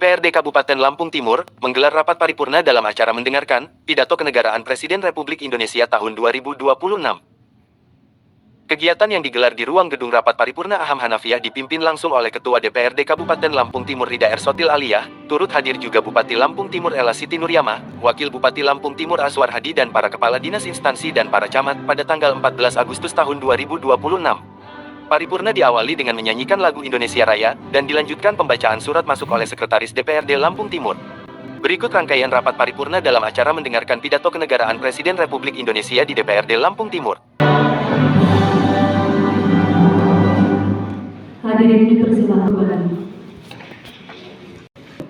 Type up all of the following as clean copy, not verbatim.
DPRD Kabupaten Lampung Timur menggelar rapat paripurna dalam acara mendengarkan pidato kenegaraan Presiden Republik Indonesia tahun 2026. Kegiatan yang digelar di ruang gedung rapat paripurna Aham Hanafiah dipimpin langsung oleh Ketua DPRD Kabupaten Lampung Timur Rida Ersotil Aliyah, turut hadir juga Bupati Lampung Timur Ella Siti Nuryamah, Wakil Bupati Lampung Timur Aswar Hadi dan para kepala dinas instansi dan para camat pada tanggal 14 Agustus tahun 2026. Paripurna diawali dengan menyanyikan lagu Indonesia Raya, dan dilanjutkan pembacaan surat masuk oleh Sekretaris DPRD Lampung Timur. Berikut rangkaian rapat paripurna dalam acara mendengarkan pidato kenegaraan Presiden Republik Indonesia di DPRD Lampung Timur. Hadirin dipersilakan.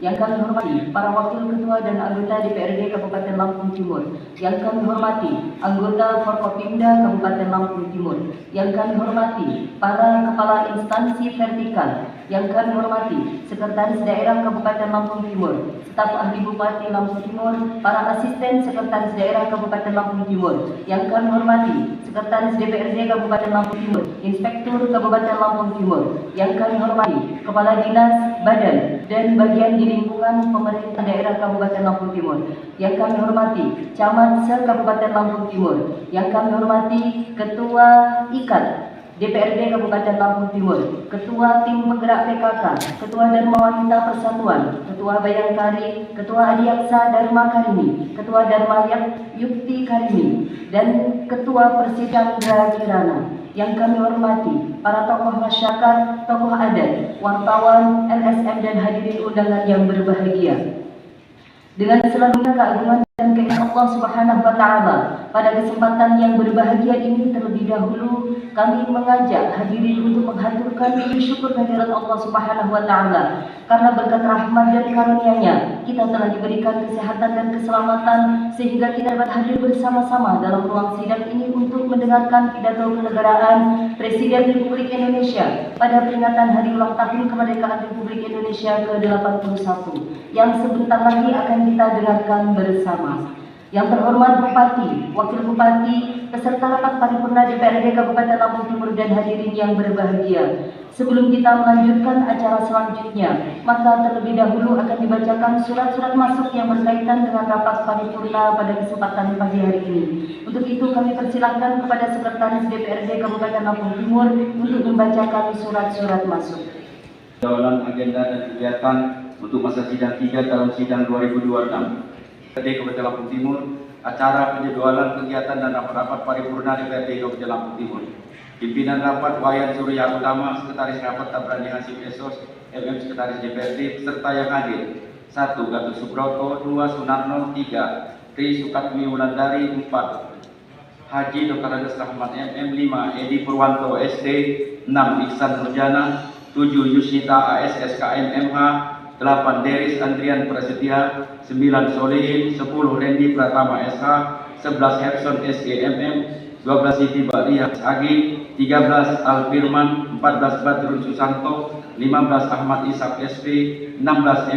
Yang kami hormati para wakil ketua dan anggota DPRD Kabupaten Lampung Timur. Yang kami hormati anggota Forkopimda Kabupaten Lampung Timur. Yang kami hormati para kepala instansi vertikal. Yang kami hormati Sekretaris Daerah Kabupaten Lampung Timur, staf ahli Bupati Lampung Timur, para asisten Sekretaris Daerah Kabupaten Lampung Timur. Yang kami hormati Sekretaris DPRD Kabupaten Lampung Timur, Inspektur Kabupaten Lampung Timur. Yang kami hormati Kepala Dinas, Badan, dan bagian di lingkungan pemerintah daerah Kabupaten Lampung Timur. Yang kami hormati Camat se-Kabupaten Lampung Timur. Yang kami hormati Ketua IKAT DPRD Kabupaten Lampung Timur, Ketua Tim Penggerak PKK, Ketua Dharma Wanita Persatuan, Ketua Bayangkari, Ketua Adiaksa Dharma Karimi, Ketua Dharma Yukti Karimi, dan Ketua Persidandra Kirana. Yang kami hormati para tokoh masyarakat, tokoh adat, wartawan, LSM, dan hadirin undangan yang berbahagia. Dengan selalunya keagungan dan keinginan Allah Subhanahu wa Ta'ala, pada kesempatan yang berbahagia ini terlebih dahulu kami mengajak hadirin untuk menghaturkan syukur kehadirat Allah Subhanahu wa Ta'ala, karena berkat rahmat dan karunia-Nya kita telah diberikan kesehatan dan keselamatan sehingga kita dapat hadir bersama-sama dalam ruang sidang ini untuk mendengarkan pidato kenegaraan Presiden Republik Indonesia pada peringatan Hari Ulang Tahun Kemerdekaan Republik Indonesia ke-81 yang sebentar lagi akan kita dengarkan bersama. Yang terhormat Bupati, Wakil Bupati, peserta rapat paripurna DPRD Kabupaten Lampung Timur dan hadirin yang berbahagia. Sebelum kita melanjutkan acara selanjutnya, maka terlebih dahulu akan dibacakan surat-surat masuk yang berkaitan dengan rapat paripurna pada kesempatan pagi hari ini. Untuk itu kami persilahkan kepada Sekretaris DPRD Kabupaten Lampung Timur untuk membacakan surat-surat masuk. Penjadwalan agenda dan kegiatan untuk masa sidang 3 tahun sidang 2026. DPRD Kabupaten Lampung Timur, acara penjadwalan kegiatan dan rapat-rapat paripurna DPRD Kabupaten Lampung Timur. Pimpinan rapat Wayan Surya Utama, Sekretaris Rapat Tabrani Hasim Esos, Sekretaris DPRD, serta yang hadir: 1. Gatot Subroto, 2. Sunarno, 3. Tri Sukatmi Wulandari, 4. Haji Dr. Andes Rahmat MM, 5. Edi Purwanto SD, 6. Iksan Nurjana, 7. Yusita AS SKM MH, 8. Deris Andrian Prasetya, 9. Solihin, 10. Randy Pratama SH, 11. Hepson SGMM, 12. Siti Bariah Agi, 13. Alfirman, 14. Badrun Susanto, 15. Ahmad Ishak SP, 16.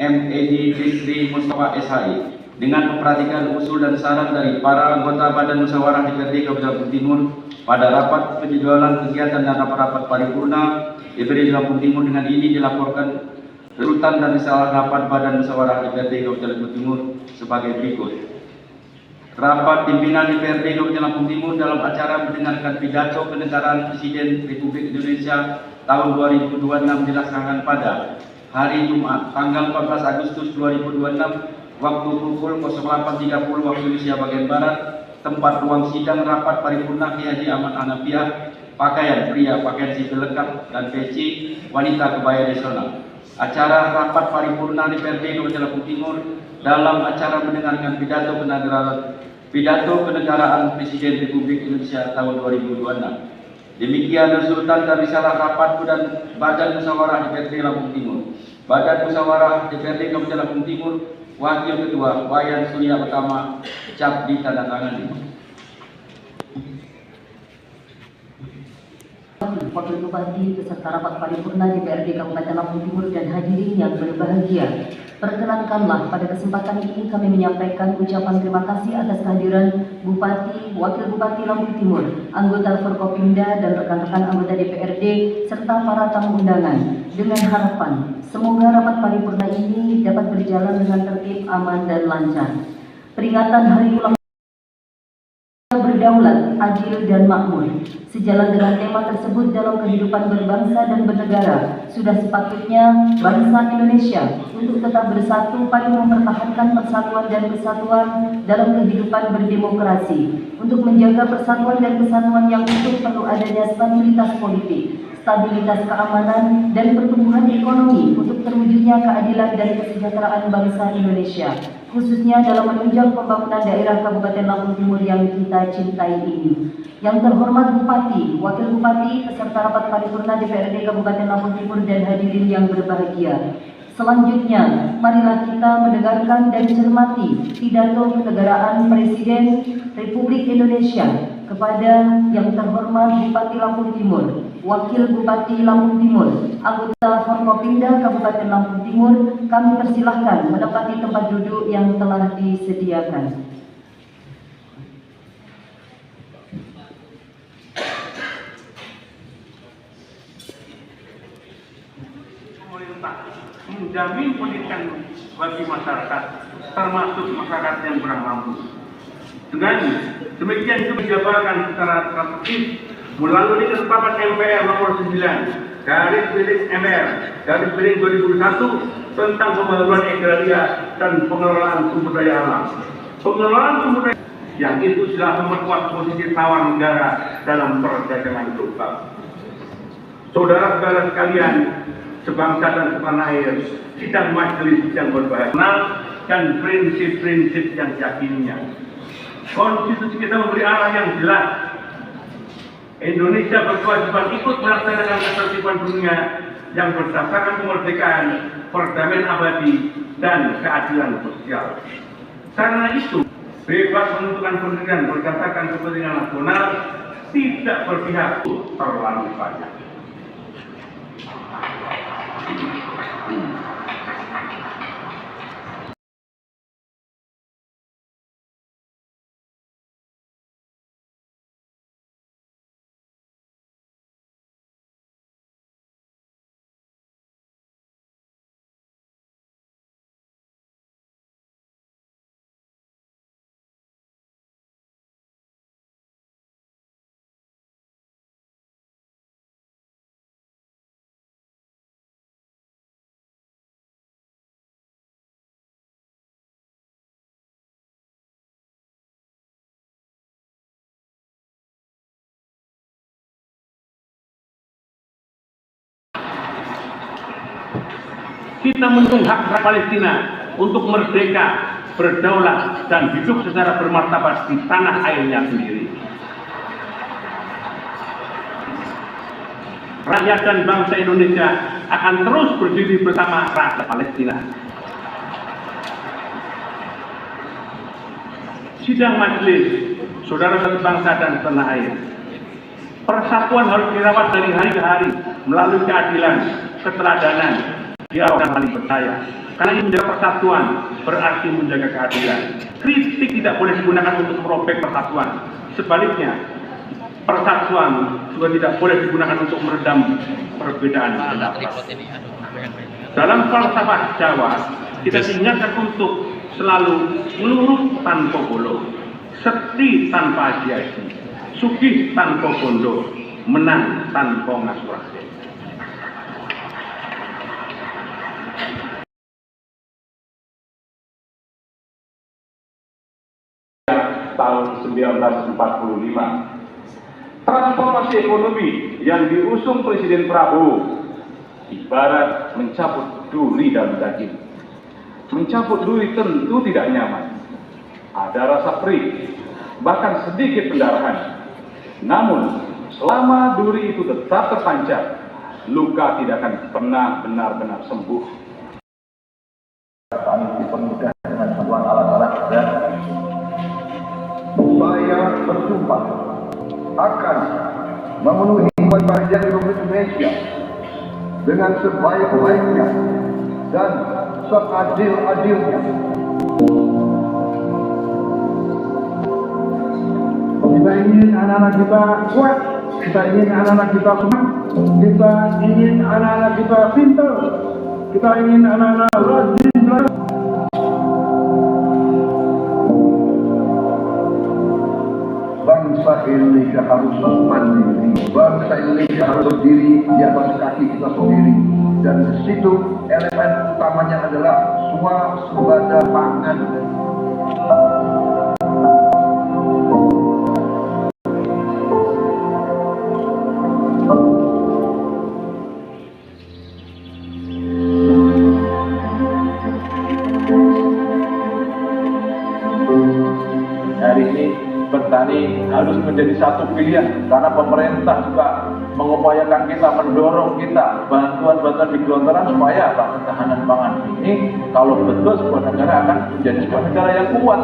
MED Fitri Mustafa SHI. Dengan memperhatikan usul dan saran dari para anggota Badan Musyawarah DPRD Kabupaten Lampung Timur pada rapat penjadwalan kegiatan dan rapat-rapat paripurna DPRD Lampung Timur, dengan ini dilaporkan urutan dan risalah rapat Badan Musyawarah DPRD Kabupaten Lampung Timur sebagai berikut. Rapat pimpinan DPRD Kabupaten Lampung Timur dalam acara mendengarkan pidato kenegaraan Presiden Republik Indonesia tahun 2026 dilaksanakan pada hari Jumat, tanggal 14 Agustus 2026, waktu pukul 08.30 waktu Indonesia bagian Barat, tempat ruang sidang rapat paripurna Kiai Haji Ahmad Hanafiah, pakaian pria pakaian sipil lengkap dan peci, wanita kebaya nasional. Acara rapat paripurna DPRD Kabupaten Lampung Timur dalam acara mendengarkan pidato kenegaraan Presiden Republik Indonesia tahun 2026. Demikian resultan dari salah rapat dan Badan Musyawarah DPRD Lampung Timur. Badan Musyawarah DPRD Kabupaten Lampung Timur, Wakil Ketua Wayan Surya Utama, cap ditandatangani. Wakil Bupati beserta rapat paripurna DPRD Kabupaten Lampung Timur dan hadirin yang berbahagia. Perkenankanlah pada kesempatan ini kami menyampaikan ucapan terima kasih atas kehadiran Bupati, Wakil Bupati Lampung Timur, anggota Forkopimda dan rekan-rekan anggota DPRD serta para tamu undangan. Dengan harapan semoga rapat paripurna ini dapat berjalan dengan tertib, aman dan lancar. Peringatan Hari Ulang Berdaulat, Adil dan Makmur. Sejalan dengan tema tersebut dalam kehidupan berbangsa dan bernegara, sudah sepatutnya bangsa Indonesia untuk tetap bersatu pada mempertahankan persatuan dan kesatuan dalam kehidupan berdemokrasi. Untuk menjaga persatuan dan kesatuan yang utuh perlu adanya stabilitas politik, stabilitas keamanan, dan pertumbuhan ekonomi untuk terwujudnya keadilan dan kesejahteraan bangsa Indonesia, khususnya dalam menunjang pembangunan daerah Kabupaten Lampung Timur yang kita cintai ini. Yang terhormat Bupati, Wakil Bupati, peserta rapat paripurna DPRD Kabupaten Lampung Timur dan hadirin yang berbahagia. Selanjutnya, marilah kita mendengarkan dan cermati pidato kenegaraan Presiden Republik Indonesia kepada yang terhormat Bupati Lampung Timur, Wakil Bupati Lampung Timur, anggota Forkopimda Kabupaten Lampung Timur. Kami persilahkan menempati tempat duduk yang telah disediakan. Menjamin pendidikan bagi masyarakat, termasuk masyarakat yang kurang mampu. Dengan demikian itu dijabarkan secara strategis melalui ketetapan MPR nomor 9 garis miring MR garis miring 2001 tentang pembaruan agraria dan pengelolaan sumber daya alam. Pengelolaan sumber daya yang itu sudah memperkuat posisi tawar negara dalam perdagangan global. Saudara-saudara sekalian, sebangsa dan setanah air, sidang majelis yang berbahagia dan prinsip-prinsip yang diyakininya. Konstitusi kita memberi arah yang jelas. Indonesia berkewajiban ikut melaksanakan ketertiban dunia yang berdasarkan kemerdekaan, perdamaian abadi, dan keadilan sosial. Karena itu, bebas menentukan pendidikan berdasarkan kepentingan nasional, tidak berpihak terlalu banyak. Kita mendukung hak rakyat Palestina untuk merdeka, berdaulat, dan hidup secara bermartabat di tanah airnya sendiri. Rakyat dan bangsa Indonesia akan terus berdiri bersama rakyat Palestina. Sidang majelis, saudara-saudara bangsa dan tanah air. Persatuan harus dirawat dari hari ke hari melalui keadilan, keteladanan, dialog dan saling percaya. Karena ini menjaga persatuan berarti menjaga keadilan. Kritik tidak boleh digunakan untuk merobek persatuan. Sebaliknya, persatuan juga tidak boleh digunakan untuk meredam perbedaan pendapat. Dalam falsafah Jawa, kita diingatkan untuk selalu lurus tanpa bolong, sekti tanpa aji-aji, sugih tanpa bondo, menang tanpa ngasurasi. Tahun 1945. Transformasi ekonomi yang diusung Presiden Prabowo ibarat mencabut duri dalam daging. Mencabut duri tentu tidak nyaman. Ada rasa perih, bahkan sedikit pendarahan. Namun, selama duri itu tetap terpancar, luka tidak akan pernah benar-benar sembuh. Kami dipermudah dengan sebuah alat-alat dan saya bersumpah akan memenuhi kewajiban Republik Indonesia dengan sebaik-baiknya dan seadil-adilnya. Kita ingin anak-anak kita kuat, kita ingin anak-anak kita semangat, kita ingin anak-anak kita pintar, kita ingin anak-anak rajin belajar. Bangsa Indonesia harus mandiri, bangsa Indonesia harus berdiri di atas kaki kita sendiri, dan di situ elemen utamanya adalah swasembada pangan. Hari ini bertani harus menjadi satu pilihan karena pemerintah juga mengupayakan kita, mendorong kita bantuan-bantuan di gelontoran supaya ketahanan pangan ini kalau betul sebuah negara akan menjadi sebuah negara yang kuat.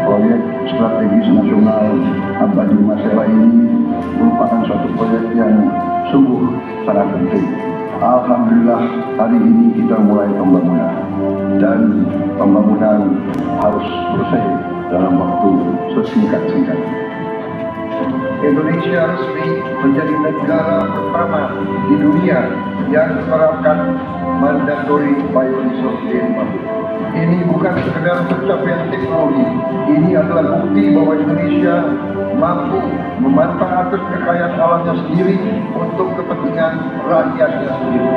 Proyek strategis nasional Abadi Masela ini merupakan suatu proyek yang sungguh sangat penting. Alhamdulillah hari ini kita mulai pembangunan, dan pembangunan harus selesai dalam waktu sesingkat-singkatnya. Indonesia resmi menjadi negara pertama di dunia yang menerapkan mandatory biodiesel di pabrik. Ini bukan sekedar pencapaian teknologi, ini adalah bukti bahwa Indonesia mampu memanfaatkan kekayaan alamnya sendiri untuk kepentingan rakyatnya sendiri.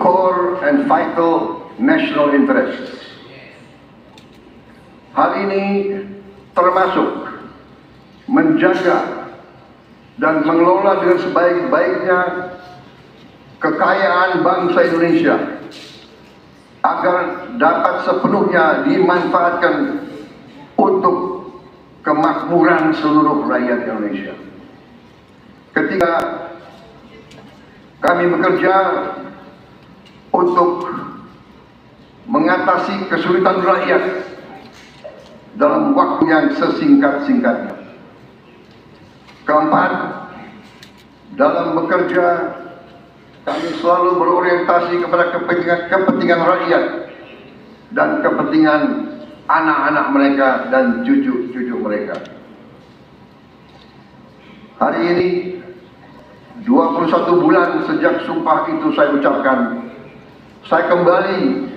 Core and vital national interests. Hal ini termasuk menjaga dan mengelola dengan sebaik-baiknya kekayaan bangsa Indonesia agar dapat sepenuhnya dimanfaatkan untuk kemakmuran seluruh rakyat Indonesia. Ketika kami bekerja untuk mengatasi kesulitan rakyat dalam waktu yang sesingkat-singkatnya. Keempat, dalam bekerja kami selalu berorientasi kepada kepentingan rakyat dan kepentingan anak-anak mereka dan cucu-cucu mereka. Hari ini 21 bulan sejak sumpah itu saya ucapkan, saya kembali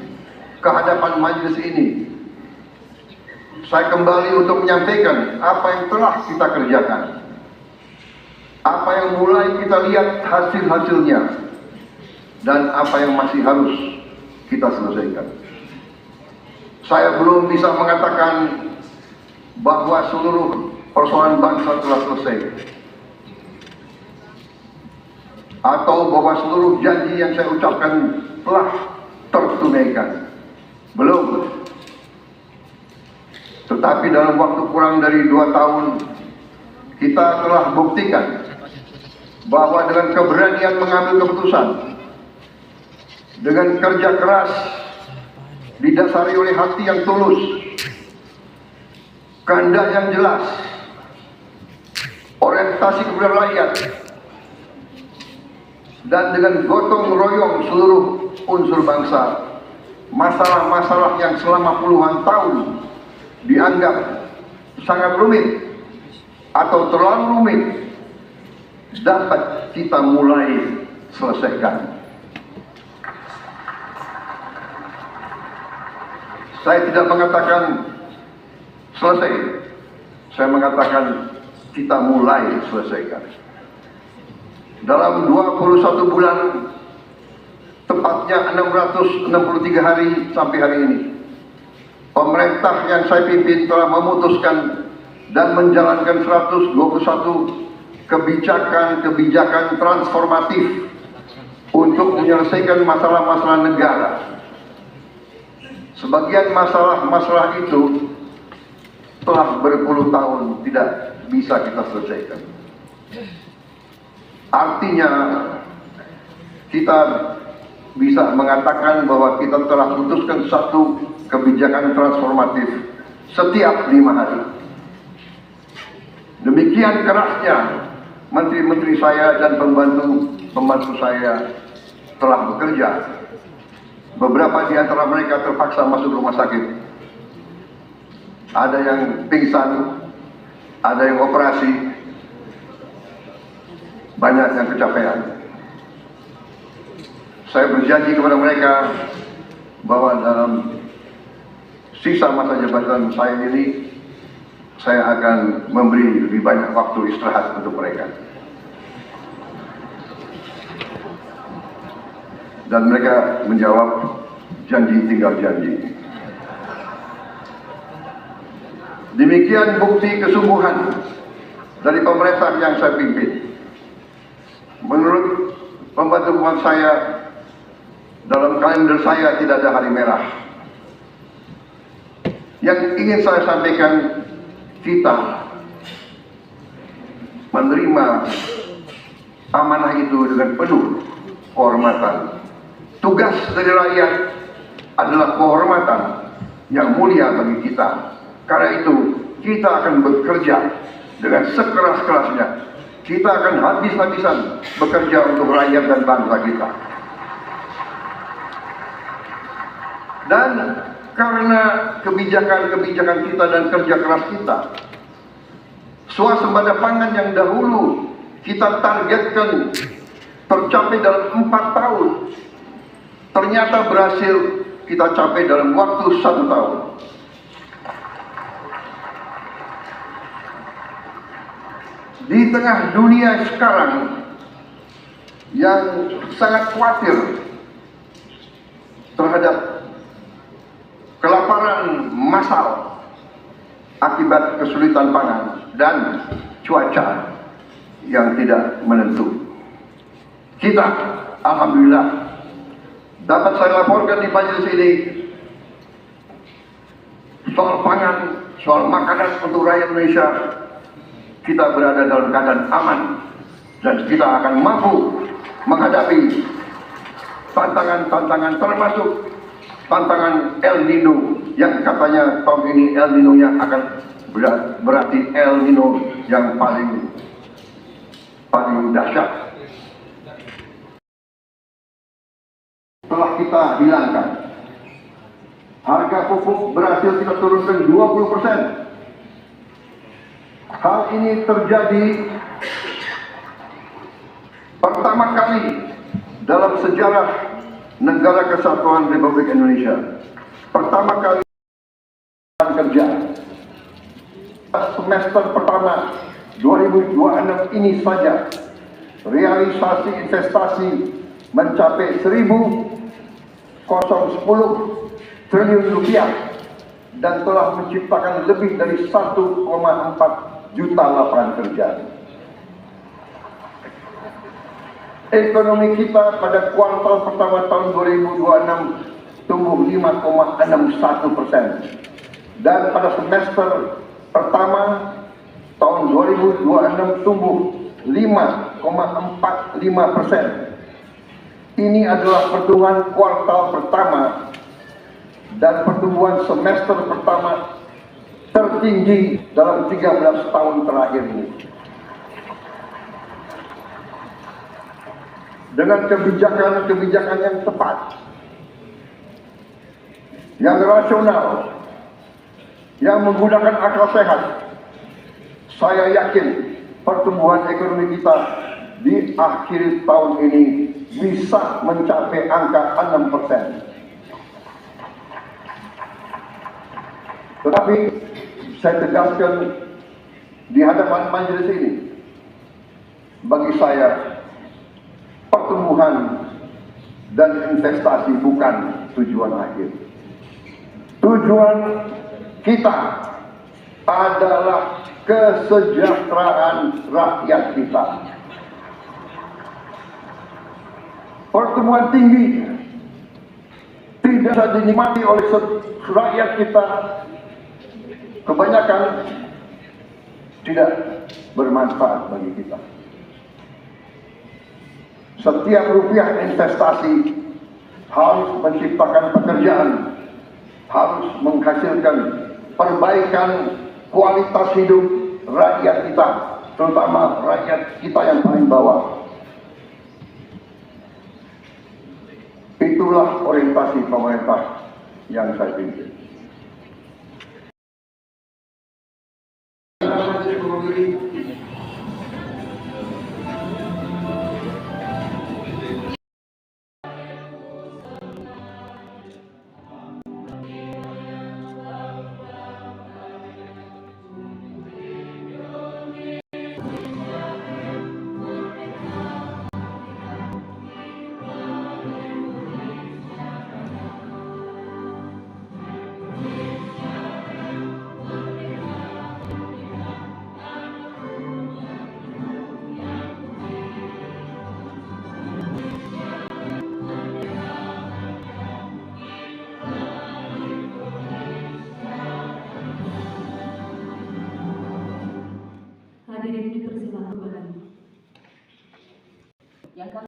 ke hadapan majelis ini. Saya kembali untuk menyampaikan apa yang telah kita kerjakan, apa yang mulai kita lihat hasil-hasilnya, dan apa yang masih harus kita selesaikan. Saya belum bisa mengatakan bahwa seluruh persoalan bangsa telah selesai, atau bahwa seluruh janji yang saya ucapkan telah tertunaikan. Belum. Tetapi dalam waktu kurang dari 2 tahun, kita telah buktikan bahwa dengan keberanian mengambil keputusan, dengan kerja keras, didasari oleh hati yang tulus, kehendak yang jelas, orientasi kepada rakyat, dan dengan gotong royong seluruh unsur bangsa, masalah-masalah yang selama puluhan tahun dianggap sangat rumit atau terlalu rumit dapat kita mulai selesaikan. Saya tidak mengatakan selesai, saya mengatakan kita mulai selesaikan. Dalam 21 bulan, tepatnya 663 hari sampai hari ini, pemerintah yang saya pimpin telah memutuskan dan menjalankan 121 kebijakan transformatif untuk menyelesaikan masalah-masalah negara. Sebagian masalah-masalah itu telah berpuluh tahun tidak bisa kita selesaikan. Artinya kita bisa mengatakan bahwa kita telah putuskan satu kebijakan transformatif setiap 5 hari. Demikian kerasnya menteri-menteri saya dan pembantu saya telah bekerja. Beberapa di antara mereka terpaksa masuk rumah sakit. Ada yang pingsan, ada yang operasi, banyak yang kecapean. Saya berjanji kepada mereka bahwa dalam sisa masa jabatan saya ini, saya akan memberi lebih banyak waktu istirahat untuk mereka. Dan mereka menjawab, janji tinggal janji. Demikian bukti kesungguhan dari pemerintah yang saya pimpin. Menurut pembantu saya, dalam kalender saya tidak ada hari merah. Yang ingin saya sampaikan, kita menerima amanah itu dengan penuh kehormatan. Tugas dari rakyat adalah kehormatan yang mulia bagi kita. Karena itu, kita akan bekerja dengan sekeras-kerasnya. Kita akan habis-habisan bekerja untuk rakyat dan bangsa kita. Dan karena kebijakan-kebijakan kita dan kerja keras kita, swasembada pangan yang dahulu kita targetkan tercapai dalam 4 tahun, ternyata berhasil kita capai dalam waktu 1 tahun. Di tengah dunia sekarang yang sangat khawatir terhadap kelaparan massal akibat kesulitan pangan dan cuaca yang tidak menentu, kita alhamdulillah dapat saya laporkan di majelis ini, soal pangan, soal makanan untuk rakyat Indonesia, kita berada dalam keadaan aman dan kita akan mampu menghadapi tantangan-tantangan, termasuk tantangan El Nino yang katanya tahun ini El Nino-nya akan berarti El Nino yang paling dahsyat. Telah kita hilangkan. Harga pupuk berhasil kita turunkan 20%. Hal ini terjadi pertama kali dalam sejarah Negara Kesatuan Republik Indonesia. Pertama kali kerja. Semester pertama 2026 ini saja realisasi investasi mencapai 1.010 triliun rupiah dan telah menciptakan lebih dari 1,4 juta lapangan kerja. Ekonomi kita pada kuartal pertama tahun 2026 tumbuh 5,61% dan pada semester pertama tahun 2026 tumbuh 5,45%. Ini adalah pertumbuhan kuartal pertama dan pertumbuhan semester pertama tertinggi dalam 13 tahun terakhir ini. Dengan kebijakan-kebijakan yang tepat, yang rasional, yang menggunakan akal sehat, Saya yakin pertumbuhan ekonomi kita di akhir tahun ini bisa mencapai angka 6%. Tetapi saya tegaskan di hadapan majelis ini, bagi saya pertumbuhan dan investasi bukan tujuan akhir. Tujuan kita adalah kesejahteraan rakyat kita. Pertumbuhan tinggi tidak bisa dinikmati oleh rakyat kita, kebanyakan tidak bermanfaat bagi kita. Setiap rupiah investasi harus menciptakan pekerjaan, harus menghasilkan perbaikan kualitas hidup rakyat kita, terutama rakyat kita yang paling bawah. Itulah orientasi pemerintah yang saya pimpin. Hadirin dipersilakan. Yang kami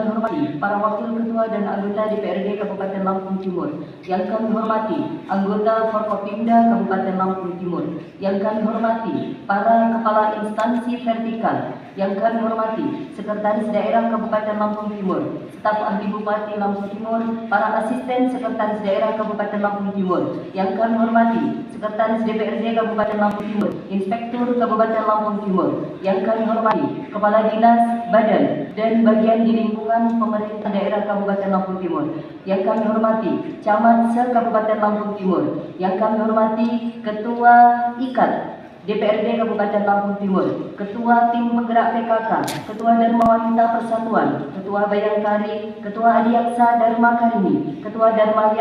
hormati para wakil ketua dan anggota DPRD Kabupaten Lampung Timur. Yang kami hormati anggota Forkopimda Kabupaten Lampung Timur. Yang kami hormati para kepala instansi vertikal. Yang kami hormati Sekretaris Daerah Kabupaten Lampung Timur, staf ahli Bupati Lampung Timur, para asisten Sekretaris Daerah Kabupaten Lampung Timur. Yang kami hormati Sekretaris DPRD Kabupaten Lampung Timur, Inspektur Kabupaten Lampung Timur. Yang kami hormati Kepala Dinas, Badan, dan bagian di lingkungan pemerintah daerah Kabupaten Lampung Timur. Yang kami hormati Camat se-Kabupaten Lampung Timur. Yang kami hormati Ketua IKAT DPRD Kabupaten Lampung Timur, Ketua Tim Penggerak PKK, Ketua Dharma Wanita Persatuan, Ketua Bayangkari, Ketua Adiaksa Dharma Karini, Ketua Dharma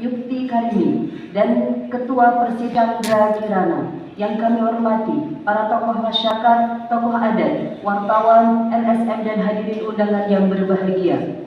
Yukti Karini, dan Ketua Persidandra Kirana. Yang kami hormati para tokoh masyarakat, tokoh adat, wartawan, LSM, dan hadirin undangan yang berbahagia.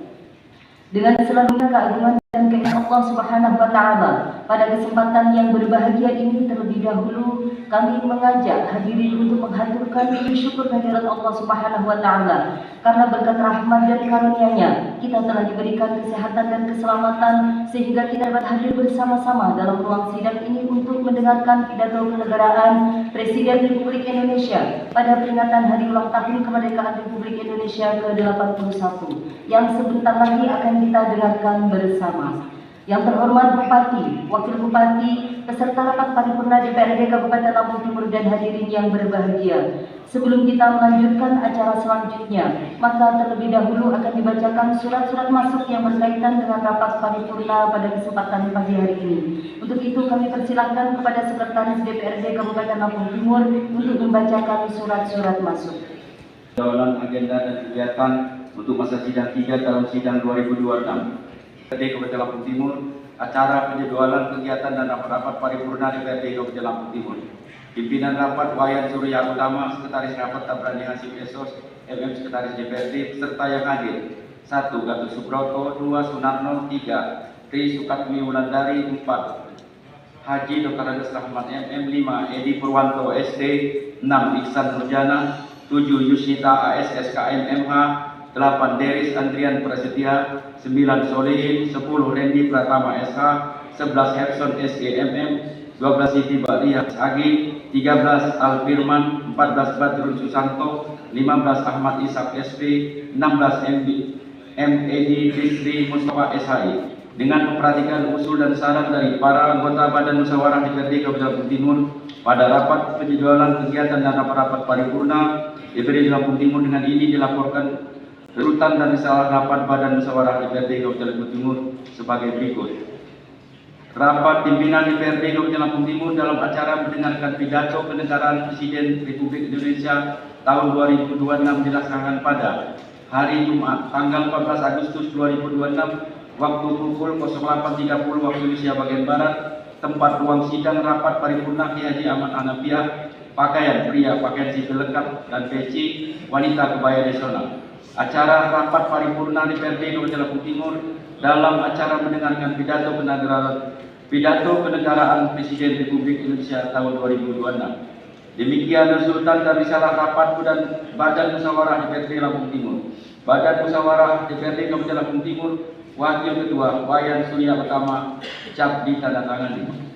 Dengan selalunya keagungan dan keinginan Allah Subhanahu wa Ta'ala, pada kesempatan yang berbahagia ini terlebih dahulu kami mengajak hadirin untuk menghaturkan puji syukur kehadirat Allah Subhanahu wa Ta'ala, karena berkat rahmat dan karunia-Nya kita telah diberikan kesehatan dan keselamatan sehingga kita dapat hadir bersama-sama dalam ruang sidang ini untuk mendengarkan pidato kenegaraan Presiden Republik Indonesia pada peringatan Hari Ulang Tahun Kemerdekaan Republik Indonesia ke-81 yang sebentar lagi akan kita dengarkan bersama. Yang terhormat Bupati, Wakil Bupati, peserta rapat paripurna DPRD Kabupaten Lampung Timur, dan hadirin yang berbahagia. Sebelum kita melanjutkan acara selanjutnya, maka terlebih dahulu akan dibacakan surat-surat masuk yang berkaitan dengan rapat paripurna pada kesempatan pagi hari ini. Untuk itu kami persilahkan kepada Sekretaris DPRD Kabupaten Lampung Timur untuk membacakan surat-surat masuk. Jawalan agenda dan kegiatan untuk masa sidang 3 tahun sidang 2026. DPRD Kabupaten Lampung Timur, acara penjadwalan kegiatan dan rapat-rapat paripurna DPRD Kabupaten Lampung Timur. Pimpinan rapat Wayan Surya Utama, Sekretaris Rapat Tabrani Hasim Esos, MM Sekretaris DPRD, serta yang hadir: 1. Gatot Subroto, 2. Sunarno, 3. Tri Sukatmi Wulandari, 4. Haji Dr. Andes Rahmat MM, 5. Edi Purwanto SD, 6. Iksan Nurjana, 7. Yusita AS SKM MH, 8. Deris Andrian Prasetya, 9. Solehin, 10. Randy Pratama SH, 11. Hepson SGMM, 12. Siti Bariah Agi, 13. Alfirman, 14. Badrun Susanto, 15. Ahmad Ishak SP, 16. MED Bisri Mustafa SHI. dengan memperhatikan usul dan saran dari para anggota Badan Musyawarah DPRD Kabupaten Lampung Timur pada rapat penjadwalan kegiatan dan rapat-rapat paripurna DPRD Lampung Timur. Dengan ini dilaporkan urutan dan risalah rapat Badan Musyawarah DPRD Kabupaten Lampung Timur sebagai berikut. Rapat pimpinan DPRD Kabupaten Lampung Timur dalam acara mendengarkan pidato kenegaraan Presiden Republik Indonesia tahun 2026 dilaksanakan pada hari Jumat tanggal 14 Agustus 2026 waktu pukul 08.30 waktu Indonesia bagian Barat. Tempat ruang sidang rapat paripurna Kiai Haji Ahmad Hanafiah. Pakaian pria pakaian sipil lengkap dan peci, wanita kebaya nasional. Acara rapat paripurna DPRD Kabupaten Lampung Timur dalam acara mendengarkan pidato kenegaraan Presiden Republik Indonesia tahun 2026. Demikian resultan dari risalah rapat dan Badan Musyawarah DPRD Lampung Timur. Badan Musyawarah DPRD Kabupaten Lampung Timur, Wakil Ketua Wayan Surya Utama, cap ditandatangani.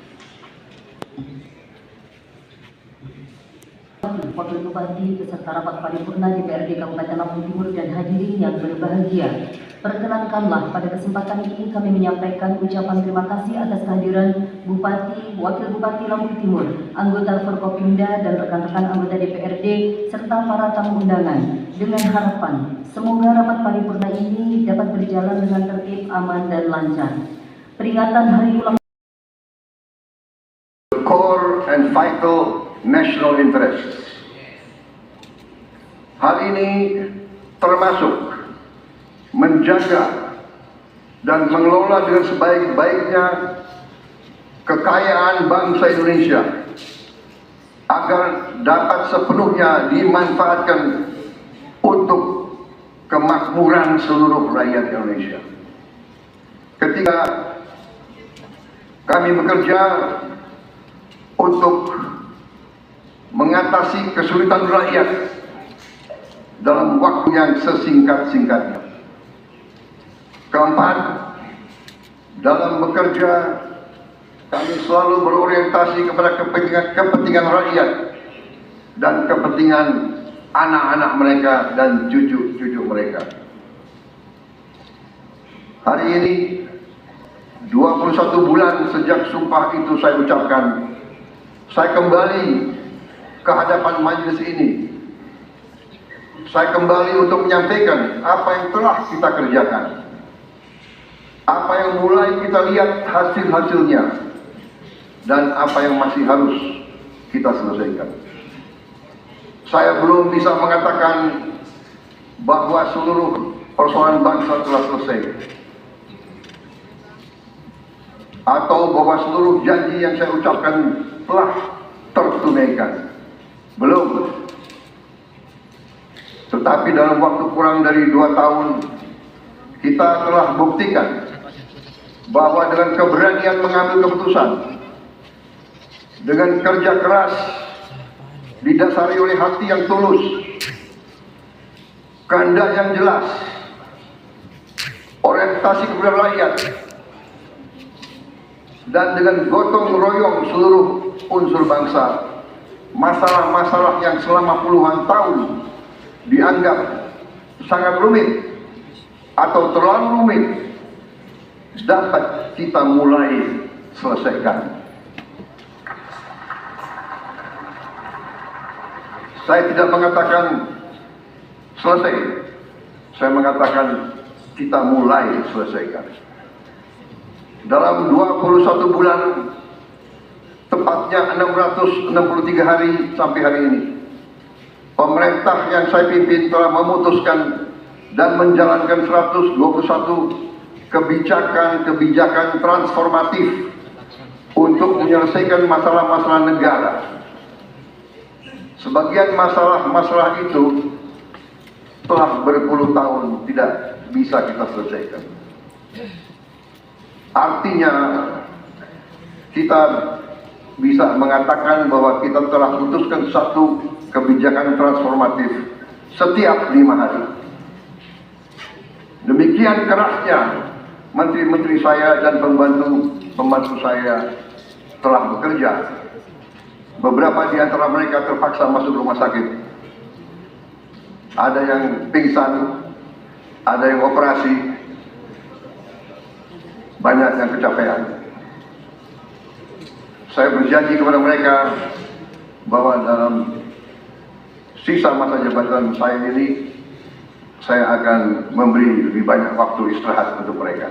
Wakil Bupati beserta rapat paripurna DPRD Kabupaten Lampung Timur dan hadirin yang berbahagia. Perkenankanlah pada kesempatan ini kami menyampaikan ucapan terima kasih atas kehadiran Bupati, Wakil Bupati Lampung Timur, anggota Forkopimda dan rekan-rekan anggota DPRD serta para tamu undangan. Dengan harapan semoga rapat paripurna ini dapat berjalan dengan tertib, aman dan lancar. Peringatan Hari Ulang core and vital national interests. Hal ini termasuk menjaga dan mengelola dengan sebaik-baiknya kekayaan bangsa Indonesia agar dapat sepenuhnya dimanfaatkan untuk kemakmuran seluruh rakyat Indonesia. Ketika kami bekerja untuk mengatasi kesulitan rakyat dalam waktu yang sesingkat-singkatnya. Keempat, dalam bekerja kami selalu berorientasi kepada kepentingan rakyat dan kepentingan anak-anak mereka dan cucu-cucu mereka. Hari ini 21 bulan sejak sumpah itu saya ucapkan, saya kembali ke hadapan majelis ini. Saya kembali untuk menyampaikan apa yang telah kita kerjakan, apa yang mulai kita lihat hasil-hasilnya, dan apa yang masih harus kita selesaikan. Saya belum bisa mengatakan bahwa seluruh persoalan bangsa telah selesai, atau bahwa seluruh janji yang saya ucapkan telah tertunaikan. Belum. Tetapi dalam waktu kurang dari 2 tahun kita telah buktikan bahwa dengan keberanian mengambil keputusan, dengan kerja keras didasari oleh hati yang tulus, kehendak yang jelas, orientasi kepada rakyat, dan dengan gotong royong seluruh unsur bangsa, masalah-masalah yang selama puluhan tahun dianggap sangat rumit atau terlalu rumit dapat kita mulai selesaikan. Saya tidak mengatakan selesai, saya mengatakan kita mulai selesaikan. Dalam 21 bulan, tepatnya 663 hari sampai hari ini, pemerintah yang saya pimpin telah memutuskan dan menjalankan 121 kebijakan transformatif untuk menyelesaikan masalah-masalah negara. Sebagian masalah-masalah itu telah berpuluh tahun tidak bisa kita selesaikan. Artinya kita bisa mengatakan bahwa kita telah putuskan satu kebijakan transformatif setiap 5 hari. Demikian kerasnya menteri-menteri saya dan pembantu saya telah bekerja. Beberapa di antara mereka terpaksa masuk rumah sakit. Ada yang pingsan, ada yang operasi. banyak yang kecapean. Saya berjanji kepada mereka bahwa dalam sisa masa jabatan saya ini, saya akan memberi lebih banyak waktu istirahat untuk mereka.